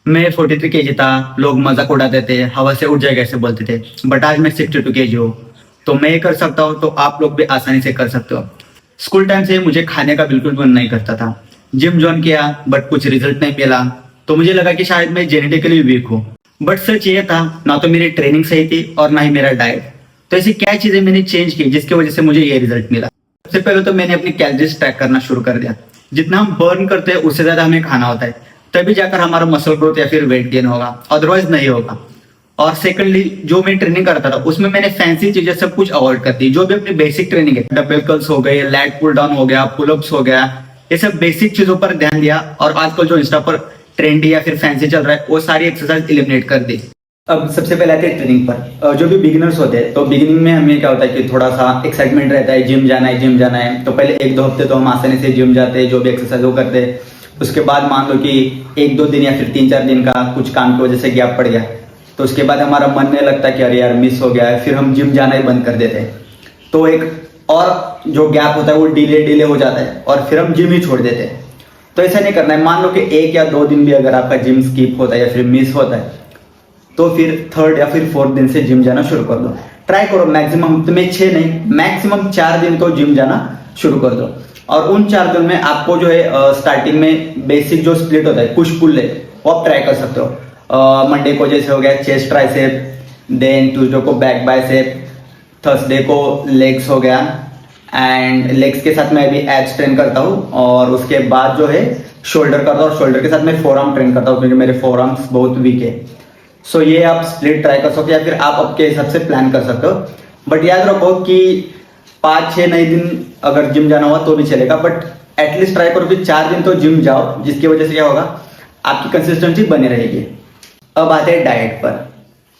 मैं 43 केजी था, लोग मजाक उड़ाते थे, हवा से उड़ जाएगा ऐसे बोलते थे। बट आज मैं 62 केजी हूँ, तो मैं ये कर सकता हूँ, तो आप लोग भी आसानी से कर सकते हो। स्कूल टाइम से मुझे खाने का बिल्कुल मन नहीं करता था। जिम ज्वाइन किया बट कुछ रिजल्ट नहीं मिला, तो मुझे लगा कि शायद मैं जेनेटिकली वीक हूँ। बट सच ये था, ना तो मेरी ट्रेनिंग सही थी और ना ही मेरा डाइट। तो ऐसी क्या चीजें मैंने चेंज की जिसकी वजह से मुझे ये रिजल्ट मिला। सबसे पहले तो मैंने अपनी कैलोरीज ट्रैक करना शुरू कर दिया। जितना हम बर्न करते हैं उससे ज्यादा हमें खाना होता है, तभी जाकर हमारा मसल ग्रोथ या फिर वेट गेन होगा, अदरवाइज नहीं होगा। और सेकंडली, जो मैं ट्रेनिंग करता था उसमें मैंने फैंसी चीजें सब कुछ अवॉइड कर दी। जो भी अपनी बेसिक ट्रेनिंग है, डबल कर्ल्स हो गए, लैट पुल डाउन हो गया, पुलअप्स हो गया, ये सब बेसिक चीजों पर ध्यान दिया। और आजकल जो इंस्टा पर ट्रेंडी या फिर फैंसी चल रहा है, वो सारी एक्सरसाइज एलिमिनेट कर दी। अब सबसे पहले आते हैं ट्रेनिंग पर। जो भी बिगिनर्स होते हैं, तो बिगिनिंग में हमें क्या होता है कि थोड़ा सा एक्साइटमेंट रहता है, जिम जाना है, जिम जाना है। तो पहले 1-2 हफ्ते तो हम आसानी से जिम जाते हैं, जो भी एक्सरसाइज वो करते हैं। उसके बाद मान लो कि 1-2 दिन या फिर 3-4 दिन का कुछ काम की वजह से गैप पड़ गया, तो उसके बाद हमारा मन नहीं लगता कि अरे यार मिस हो गया है, फिर हम जिम जाना ही बंद कर देते हैं। तो एक और जो गैप होता है वो डिले हो जाता है और फिर हम जिम ही छोड़ देते हैं। तो ऐसा नहीं करना है। मान लो कि 1 या 2 दिन भी अगर आपका जिम स्किप होता है या फिर मिस होता है, तो फिर 3rd या फिर 4th दिन से जिम जाना शुरू कर दो। ट्राई करो मैक्सिमम, तुम्हें 6 नहीं, मैक्सिमम 4 दिन तो जिम जाना शुरू कर दो। और उन 4 दिन में आपको जो है स्टार्टिंग में बेसिक जो स्प्लिट होता है, पुश पुल लेग, वो आप ट्राई कर सकते हो। मंडे को जैसे हो गया चेस्ट ट्राइसेप, देन ट्यूसडे को बैक बाइसेप, थर्सडे को लेग्स हो गया, एंड लेग्स के साथ मैं अभी एब्स ट्रेन करता हूँ। और उसके बाद जो है शोल्डर करता हूँ, और शोल्डर के साथ मैं फोर आर्म ट्रेन करता हूँ क्योंकि मेरे फोर आर्म्स बहुत वीक है। सो ये आप स्प्लिट ट्राई कर सकते हो या फिर आप आपके हिसाब से प्लान कर सकते हो। बट याद रखो कि 5-6 नए दिन अगर जिम जाना हुआ तो भी चलेगा, बट एटलीस्ट ट्राई करो कि 4 दिन तो जिम जाओ, जिसकी वजह से क्या होगा, आपकी कंसिस्टेंसी बनी रहेगी। अब आते हैं डाइट पर।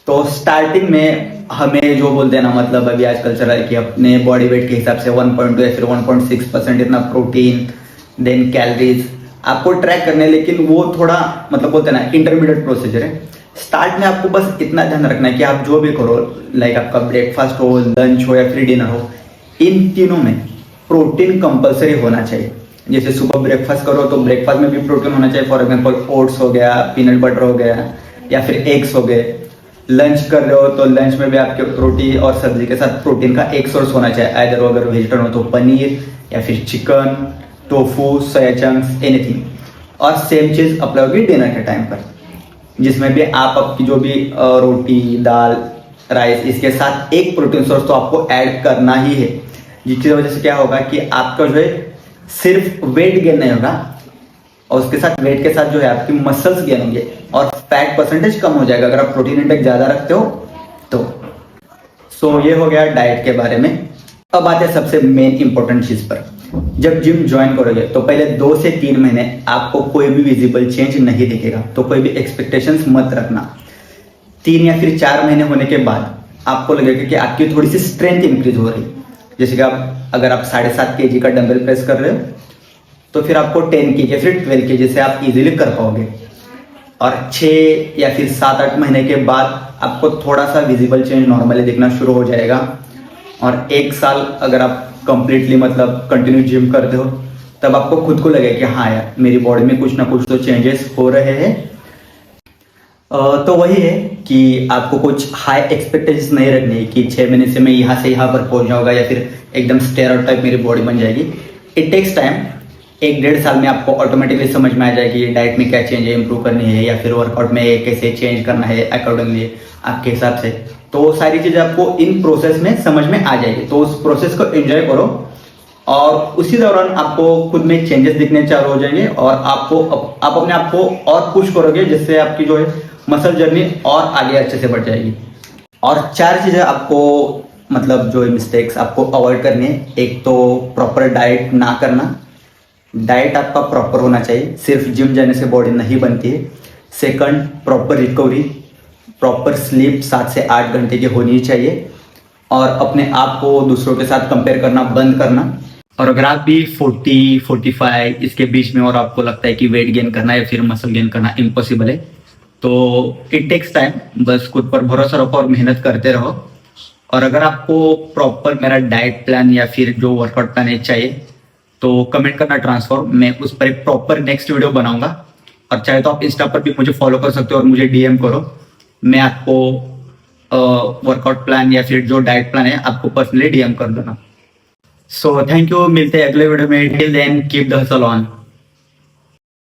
तो स्टार्टिंग में हमें जो बोलते हैं ना, मतलब अभी आजकल चल रहा है कि अपने बॉडी वेट के हिसाब से 1.2 या फिर 1.6% इतना प्रोटीन, देन कैलोरीज आपको ट्रैक करने, लेकिन वो थोड़ा मतलब बोलते हैं ना इंटरमीडिएट प्रोसीजर है। स्टार्ट में आपको बस इतना ध्यान रखना है कि आप जो भी करो, लाइक आपका ब्रेकफास्ट हो, लंच हो या फिर डिनर हो, इन तीनों में प्रोटीन कंपलसरी होना चाहिए। जैसे सुबह ब्रेकफास्ट करो तो ब्रेकफास्ट में भी प्रोटीन होना चाहिए। फॉर एग्जांपल ओट्स हो गया, पीनट बटर हो गया या फिर एग्स हो गए। लंच कर रहे हो तो लंच में भी आपके रोटी और सब्जी के साथ प्रोटीन का एक सोर्स होना चाहिए। आइदर अगर वेजिटेरियन हो तो पनीर या फिर chicken, tofu, soya chunks, anything. और सेम चीज अप्लाई होगी डिनर के टाइम पर, जिसमें भी आप आपकी जो भी रोटी, दाल, राइस, इसके साथ एक प्रोटीन सोर्स तो आपको ऐड करना ही है। जिसकी वजह से क्या होगा कि आपका जो है सिर्फ वेट गेन नहीं होगा, और उसके साथ वेट के साथ जो है आपकी मसल्स गेन होंगे और फैट परसेंटेज कम हो जाएगा अगर आप प्रोटीन इंटेक ज्यादा रखते हो तो। सो ये हो गया डाइट के बारे में। अब आते हैं सबसे मेन इंपॉर्टेंट चीज पर। जब जिम ज्वाइन करोगे तो पहले 2 से 3 महीने आपको कोई भी विजिबल चेंज नहीं दिखेगा, तो कोई भी एक्सपेक्टेशंस मत रखना। 3 या फिर 4 महीने होने के बाद आपको लगेगा कि आपकी थोड़ी सी स्ट्रेंथ इंक्रीज हो रही। जैसे कि अगर आप 7.5 kg का डंबल प्रेस कर रहे हो, तो फिर आपको 10 kg या फिर 12 kg से आप इजीली कर पाओगे। और 6 या फिर 7-8 महीने के बाद आपको थोड़ा सा विजिबल चेंज नॉर्मली दिखना शुरू हो जाएगा। और 1 साल अगर आप कंप्लीटली मतलब कंटिन्यू जिम करते हो, तब आपको खुद को लगे कि हाँ यार मेरी बॉडी में कुछ ना कुछ तो चेंजेस हो रहे हैं। तो वही है कि आपको कुछ हाई एक्सपेक्टेशंस नहीं रखनी कि 6 महीने से मैं यहाँ से यहाँ पर पहुंच जाऊंगा या फिर एकदम स्टेरियोटाइप मेरी बॉडी बन जाएगी। It takes time. 1-1.5 साल में आपको ऑटोमेटिकली समझ में आ जाएगी डाइट में क्या चेंज है, इंप्रूव करनी है, या फिर वर्कआउट में कैसे चेंज करना है अकॉर्डिंगली आपके हिसाब से। तो वो सारी चीजें आपको इन प्रोसेस में समझ में आ जाएगी। तो उस प्रोसेस को एंजॉय करो और उसी दौरान आपको खुद में चेंजेस दिखने चालू हो जाएंगे और आप अपने आप को और पुश करोगे, जिससे आपकी जो है मसल जर्नी और आगे अच्छे से बढ़ जाएगी। और 4 चीजें आपको मतलब जो मिस्टेक्स आपको अवॉइड करनी है। एक तो प्रॉपर डाइट ना करना। डाइट आपका प्रॉपर होना चाहिए, सिर्फ जिम जाने से बॉडी नहीं बनती है। Second, proper recovery, proper sleep 7 से 8 घंटे की होनी चाहिए। और अपने आप को दूसरों के साथ कंपेयर करना बंद करना। और अगर आप भी 40-45 इसके बीच में और आपको लगता है कि वेट गेन करना या फिर मसल गेन करना इम्पॉसिबल है, तो इट टेक्स टाइम। बस खुद पर भरोसा रखो और मेहनत करते रहो। और अगर आपको प्रॉपर मेरा डाइट प्लान या फिर जो वर्कआउट प्लान चाहिए, तो कमेंट करना ट्रांसफॉर्म, मैं उस पर एक प्रॉपर नेक्स्ट वीडियो बनाऊंगा। और चाहे तो आप इंस्टा पर भी मुझे फॉलो कर सकते हो और मुझे डीएम करो, मैं आपको वर्कआउट प्लान या फिर जो डाइट प्लान है आपको पर्सनली डीएम कर दूंगा। सो थैंक यू, मिलते हैं अगले वीडियो में। Till then keep the hustle on.